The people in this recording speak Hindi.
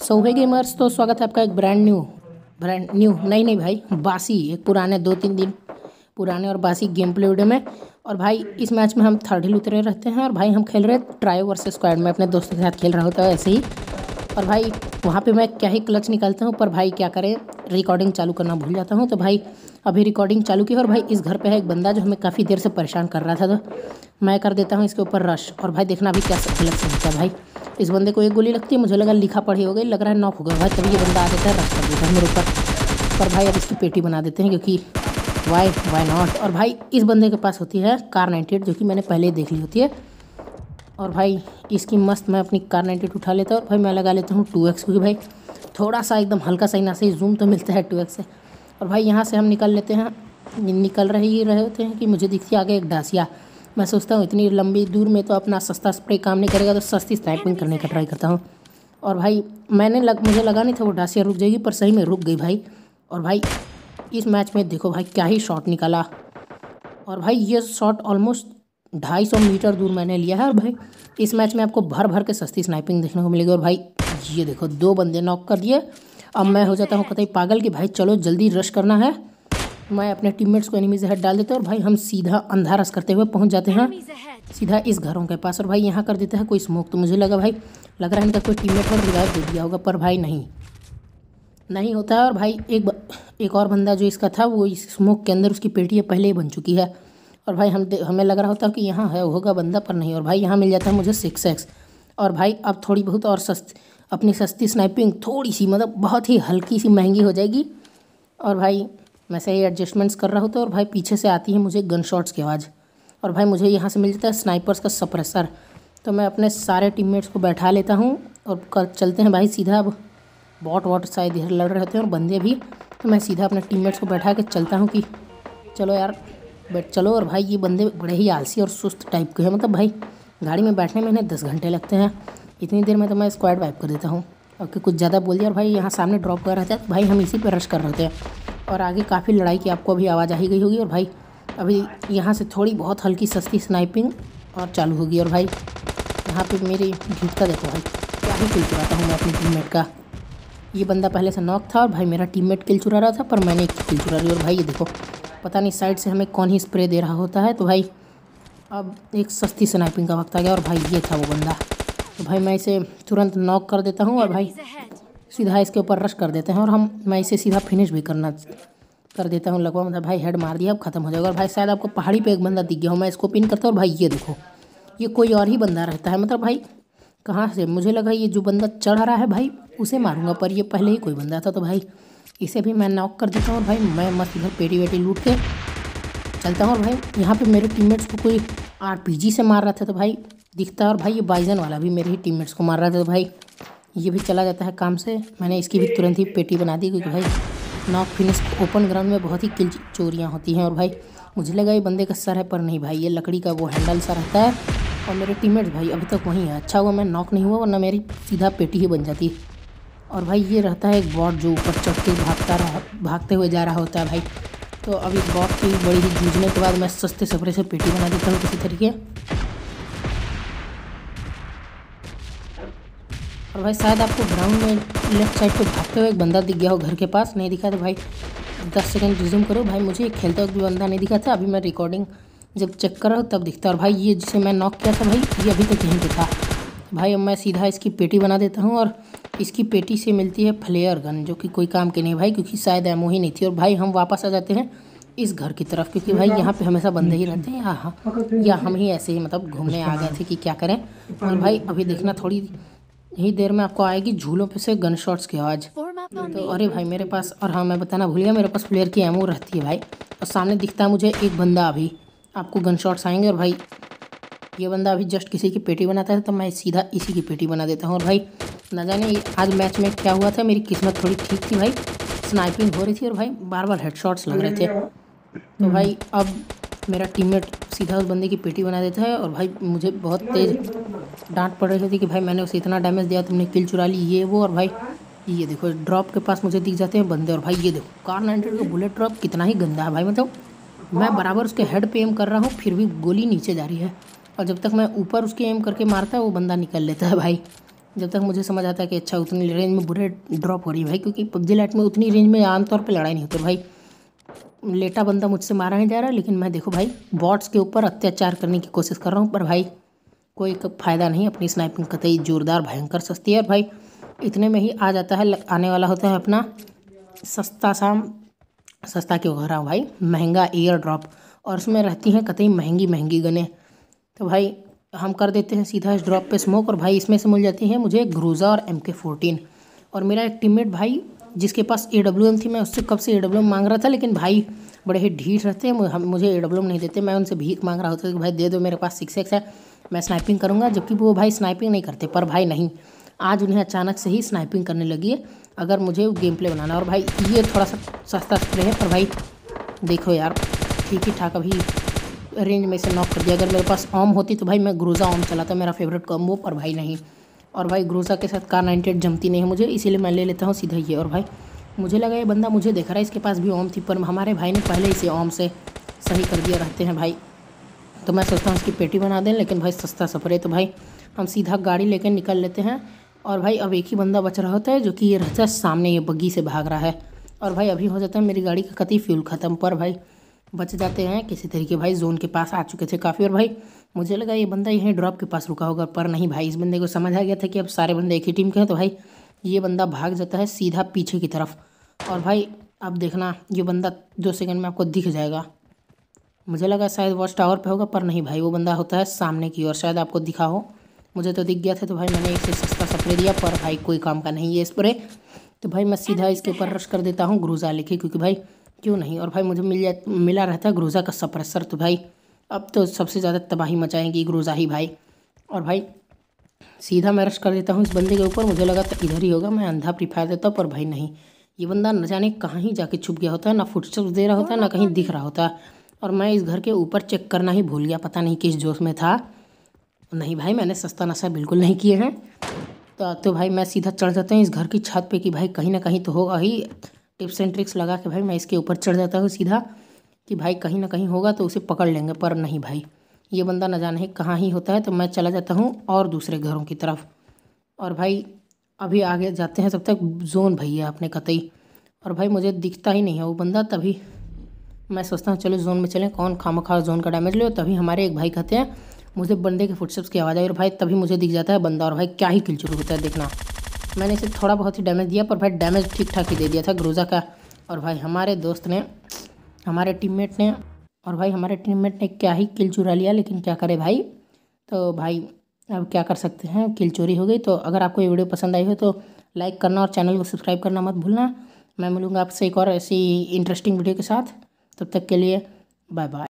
सो है गेमर्स, तो स्वागत है आपका एक ब्रांड न्यू नहीं भाई, बासी एक पुराने 2-3 दिन पुराने और बासी गेम प्ले वीडियो में। और भाई इस मैच में हम थर्ड हिल उतरे रहते हैं और भाई हम खेल रहे ट्रायो वर्सेस स्क्वाड में, अपने दोस्तों के साथ खेल रहा होता है ऐसे ही। और भाई वहाँ पे मैं क्या ही क्लच निकालता हूँ, पर भाई क्या करें, रिकॉर्डिंग चालू करना भूल जाता हूँ। तो भाई अभी रिकॉर्डिंग चालू की और भाई इस घर पे है एक बंदा जो हमें काफ़ी देर से परेशान कर रहा था, तो मैं कर देता हूँ इसके ऊपर रश। और भाई देखना अभी क्या गलत से होता है। भाई इस बंदे को एक गोली लगती है, मुझे लगा लिखा पढ़ी हो गई, लग रहा है नॉक हो गया भाई, तभी ये बंदा आ जाता है, रश कर देता है मेरे ऊपर। पर भाई अब इसकी पेटी बना देते हैं, क्योंकि वाई नॉट। और भाई इस बंदे के पास होती है कार 98, जो कि मैंने पहले ही देख ली होती है। और भाई इसकी मस्त मैं अपनी कार 98 उठा लेता हूँ और भाई मैं लगा लेता हूँ 2x, क्योंकि भाई थोड़ा सा एकदम हल्का सा ही ना सही जूम तो मिलता है 2x से। और भाई यहाँ से हम निकल लेते हैं, निकल रहे होते हैं कि मुझे दिखती है आगे एक डासिया। मैं सोचता हूँ इतनी लंबी दूर में तो अपना सस्ता स्प्रे काम नहीं करेगा, तो सस्ती स्नाइपिंग करने का ट्राई करता हूँ। और भाई मुझे लगा नहीं था वो डासिया रुक जाएगी, पर सही में रुक गई भाई। और भाई इस मैच में देखो भाई क्या ही शॉट निकाला। और भाई ये शॉट ऑलमोस्ट 250 मीटर दूर मैंने लिया है। और भाई इस मैच में आपको भर भर के सस्ती स्नाइपिंग देखने को मिलेगी। और भाई ये देखो 2 बंदे नॉक कर दिए। अब मैं हो जाता हूँ कतई पागल कि भाई चलो जल्दी रश करना है। मैं अपने टीममेट्स को एनिमी से हेड डाल देता हूँ और भाई हम सीधा अंधा रश करते हुए पहुँच जाते हैं सीधा इस घरों के पास। और भाई यहाँ कर देता है कोई स्मोक, तो मुझे लग रहा है इनका कोई टीममेट और रिवाइव दे दिया होगा, पर भाई नहीं होता है। और भाई एक और बंदा जो इसका था, वो इस स्मोक के अंदर उसकी पेटी पहले ही बन चुकी है। और भाई हमें लग रहा होता है कि यहाँ है होगा बंदा, पर नहीं। और भाई यहाँ मिल जाता है मुझे 6x। और भाई अब थोड़ी बहुत और अपनी सस्ती स्नाइपिंग थोड़ी सी, मतलब बहुत ही हल्की सी महंगी हो जाएगी। और भाई मैं सही एडजस्टमेंट्स कर रहा होता है और भाई पीछे से आती है मुझे गन शॉट्स की आवाज़। और भाई मुझे यहाँ से मिल जाता है स्नाइपर्स का सप्रेसर। तो मैं अपने सारे टीममेट्स को बैठा लेता हूँ और चलते हैं भाई सीधा। अब बॉट शायद इधर लड़ रहे होते हैं और बंदे भी, तो मैं सीधा अपने टीममेट्स को बैठा के चलता हूँ कि चलो यार बैठ चलो। और भाई ये बंदे बड़े ही आलसी और सुस्त टाइप के हैं, मतलब भाई गाड़ी में बैठने में इन्हें 10 घंटे लगते हैं, इतनी देर में तो मैं स्क्वाड वाइप कर देता हूँ। ओके कुछ ज़्यादा बोल दिया। और भाई यहाँ सामने ड्रॉप कर रहा था, भाई हम इसी पर रश कर रहे थे और आगे काफ़ी लड़ाई की आपको अभी आवाज़ आ ही गई होगी। और भाई अभी यहाँ से थोड़ी बहुत हल्की सस्ती स्नाइपिंग और चालू होगी। और भाई यहाँ पे मेरी ढूंढता देखो भाई क्या ही किल चुराता हूँ मैं अपनी टीममेट का। ये बंदा पहले से नॉक था और भाई मेरा टीममेट किल चुरा रहा था, पर मैंने एक किल चुरा ली। और भाई ये देखो पता नहीं साइड से हमें कौन ही स्प्रे दे रहा होता है। तो भाई अब एक सस्ती स्नाइपिंग का वक्त आ गया और भाई ये था वो बंदा। तो भाई मैं इसे तुरंत नॉक कर देता हूँ और भाई सीधा इसके ऊपर रश कर देते हैं। और मैं इसे सीधा फिनिश भी कर देता हूँ लगभग, मतलब भाई हेड मार दिया, अब खत्म हो जाएगा। और भाई शायद आपको पहाड़ी पे एक बंदा दिख गया हो, मैं इसको पिन करता हूँ। और भाई ये देखो ये कोई और ही बंदा रहता है, मतलब भाई कहाँ से, मुझे लगा ये जो बंदा चढ़ रहा है भाई उसे मारूंगा, पर ये पहले ही कोई बंदा था। तो भाई इसे भी मैं नॉक कर देता हूँ और भाई मैं मस्त इधर पेटी वेटी लूट के चलता हूँ। और भाई यहाँ पे मेरे टीममेट्स को कोई RPG से मार रहा था, तो भाई दिखता है। और भाई ये बाइजन वाला भी मेरे ही टीममेट्स को मार रहा था, तो भाई ये भी चला जाता है काम से। मैंने इसकी भी तुरंत ही पेटी बना दी, क्योंकि भाई नॉक फिनिश ओपन ग्राउंड में बहुत ही किल चोरियाँ होती हैं। और भाई मुझे लगा ये बंदे का सर है, पर नहीं भाई ये लकड़ी का वो हैंडल सा रहता है। और मेरे टीममेट्स भाई अभी तक वहीं है, अच्छा हुआ मैं नॉक नहीं हुआ, वरना मेरी सीधा पेटी ही बन जाती। और भाई ये रहता है एक बॉट जो ऊपर चढ़ के भागते हुए जा रहा होता है भाई। तो अब इस बॉट की बड़ी ही जूझने के बाद मैं सस्ते सफरे से पेटी बना देता हूँ किसी तरीके। और भाई शायद आपको ग्राउंड में लेफ्ट साइड पे भागते हुए एक बंदा दिख गया हो, घर के पास नहीं दिखा तो भाई 10 सेकंड रिज्यूम करो। भाई मुझे खेलते वक्त भी बंदा नहीं दिखा था, अभी मैं रिकॉर्डिंग जब चेक कर रहा हूँ तब दिखता है। और भाई ये जिसे मैं नॉक किया था भाई ये अभी तक यहीं पे था। भाई अब मैं सीधा इसकी पेटी बना देता हूँ और इसकी पेटी से मिलती है फ्लेयर गन, जो कि कोई काम की नहीं भाई, क्योंकि शायद एमो ही नहीं थी। और भाई हम वापस आ जाते हैं इस घर की तरफ, क्योंकि भाई यहाँ पे हमेशा बंदे ही रहते हैं। हाँ या हम ही ऐसे ही मतलब घूमने आ गए थे कि क्या करें। और भाई अभी देखना थोड़ी ही देर में आपको आएगी झूलों पे से गन शॉट्स की आवाज़। तो अरे भाई मेरे पास, और हाँ मैं बताना भूल गया, मेरे पास फ्लेयर की एमो रहती है भाई। और सामने दिखता है मुझे एक बंदा, अभी आपको गन शॉट्स आएंगे। और भाई ये बंदा अभी जस्ट किसी की पेटी बनाता है, तो मैं सीधा इसी की पेटी बना देता हूँ। और भाई ना जाने आज मैच में क्या हुआ था, मेरी किस्मत थोड़ी ठीक थी भाई, स्नाइपिंग हो रही थी और भाई बार बार हेडशॉट्स लग रहे थे। तो भाई अब मेरा टीममेट सीधा उस बंदे की पेटी बना देता है। और भाई मुझे बहुत तेज़ डांट पड़ रही थी कि भाई मैंने उसे इतना डैमेज दिया, तुमने किल चुरा ली ये वो। और भाई ये देखो ड्रॉप के पास मुझे दिख जाते हैं बंदे। और भाई ये देखो कार 98 का बुलेट ड्रॉप कितना ही गंदा है भाई, मतलब मैं बराबर उसके हेड पे एम कर रहा हूँ फिर भी गोली नीचे जा रही है, और जब तक मैं ऊपर उसके एम करके मारता है वो बंदा निकल लेता है भाई। जब तक मुझे समझ आता है कि अच्छा उतनी रेंज में बुलेट ड्रॉप हो रही है भाई, क्योंकि पबजी लाइट में उतनी रेंज में आमतौर पर लड़ाई नहीं होती भाई। लेटा बंदा मुझसे मारा नहीं जा रहा, लेकिन मैं देखो भाई बॉट्स के ऊपर अत्याचार करने की कोशिश कर रहा हूँ, पर भाई कोई फ़ायदा नहीं। अपनी स्नाइपिंग कतई जोरदार भयंकर सस्ती है, और भाई इतने में ही आ जाता है, आने वाला होता है अपना सस्ता क्यों कह रहा हूँ भाई, महंगा एयर ड्रॉप, और उसमें रहती हैं कतई महंगी महंगी गनें। तो भाई हम कर देते हैं सीधा इस ड्रॉप पे स्मोक, और भाई इसमें से मिल जाती है मुझे ग्रूजा और MK14। और मेरा एक टीममेट भाई जिसके पास AWM थी, मैं उससे कब से AWM मांग रहा था, लेकिन भाई बड़े ही ढीठ रहते हैं, मुझे AWM नहीं देते। मैं उनसे भीख मांग रहा होता कि भाई दे दो, मेरे पास 6x है, मैं स्नाइपिंग करूँगा, जबकि वो भाई स्नाइपिंग नहीं करते। पर भाई नहीं, आज उन्हें अचानक से ही स्नाइपिंग करने लगी है अगर मुझे गेम प्ले बनाना। और भाई ये थोड़ा सा सस्ता स्प्रे है, पर भाई देखो यार ठीक ही ठाक अभी रेंज में से नॉक कर दिया। अगर मेरे पास ऑम होती तो भाई मैं ग्रूजा ऑम चलाता, मेरा फेवरेट कॉम्बो, पर भाई नहीं। और भाई ग्रूजा के साथ Kar98 जमती नहीं है मुझे, इसीलिए मैं ले लेता हूँ सीधा ये। और भाई मुझे लगा ये बंदा मुझे देख रहा है, इसके पास भी ऑम थी, पर हमारे भाई ने पहले इसे ऑम से सही कर दिया रहते हैं भाई। तो मैं सोचता हूँ इसकी पेटी बना दें, लेकिन भाई सस्ता सफर है, तो भाई हम सीधा गाड़ी लेकर निकल लेते हैं। और भाई अब एक ही बंदा बच रहा होता है, जो कि ये रहता है सामने, ये बग्गी से भाग रहा है। और भाई अभी हो जाता है मेरी गाड़ी का कतई फ्यूल ख़त्म, पर भाई बच जाते हैं किसी तरीके। भाई जोन के पास आ चुके थे काफ़ी, और भाई मुझे लगा ये बंदा यहीं ड्रॉप के पास रुका होगा, पर नहीं भाई, इस बंदे को समझ आ गया था कि अब सारे बंदे एक ही टीम के हैं। तो भाई ये बंदा भाग जाता है सीधा पीछे की तरफ। और भाई अब देखना ये बंदा 2 सेकंड में आपको दिख जाएगा। मुझे लगा शायद वॉच टावर पे होगा, पर नहीं भाई, वो बंदा होता है सामने की ओर, शायद आपको दिखा हो, मुझे तो दिख गया था। तो भाई मैंने इसे सस्ता स्प्रे दिया, पर भाई कोई काम का नहीं ये स्प्रे। तो भाई मैं सीधा इसके ऊपर रश कर देता हूँ ग्रूजा लेके, क्योंकि भाई क्यों नहीं। और भाई मुझे मिला रहता है ग्रूजा का सप्रेसर, तो भाई अब तो सबसे ज़्यादा तबाही मचाएंगी ग्रूजा ही भाई। और भाई सीधा मैं रश कर देता हूँ इस बंदे के ऊपर, मुझे लगा था इधर ही होगा, मैं अंधा प्री फायर देता हूँ, पर भाई नहीं, ये बंदा न जाने कहाँ ही जाके छुप गया होता है, ना फुटस्टेप्स दे रहा होता है, ना कहीं दिख रहा होता है। और मैं इस घर के ऊपर चेक करना ही भूल गया, पता नहीं किस जोश में था। नहीं भाई, मैंने सस्ता नशा बिल्कुल नहीं किए हैं। तो भाई मैं सीधा चढ़ जाता हूँ इस घर की छत पे, कि भाई कहीं ना कहीं तो होगा ही। टिप्स एंड ट्रिक्स लगा के भाई मैं इसके ऊपर चढ़ जाता हूँ सीधा, कि भाई कहीं ना कहीं होगा तो उसे पकड़ लेंगे। पर नहीं भाई, ये बंदा न जाने कहाँ ही होता है। तो मैं चला जाता हूँ और दूसरे घरों की तरफ। और भाई अभी आगे जाते हैं, तब तक जोन भैया अपने कतई। और भाई मुझे दिखता ही नहीं है वो बंदा, तभी मैं सोचता हूँ चलो जोन में चलें, कौन खामखा जोन का डैमेज ले। तभी हमारे एक भाई कहते हैं मुझे बंदे के फुटस्टेप्स की आवाज़ आई, और भाई तभी मुझे दिख जाता है बंदा। और भाई क्या ही किल चुरू होता है देखना, मैंने इसे थोड़ा बहुत ही डैमेज दिया, पर भाई डैमेज ठीक ठाक ही दे दिया था ग्रोजा का। और भाई हमारे दोस्त ने, हमारे टीममेट ने क्या ही किल चुरा लिया, लेकिन क्या करे भाई। तो भाई अब क्या कर सकते हैं, किल चोरी हो गई। तो अगर आपको ये वीडियो पसंद आई हो तो लाइक करना और चैनल को सब्सक्राइब करना मत भूलना। मैं मिलूँगा आपसे एक और ऐसी इंटरेस्टिंग वीडियो के साथ, तब तक के लिए बाय बाय।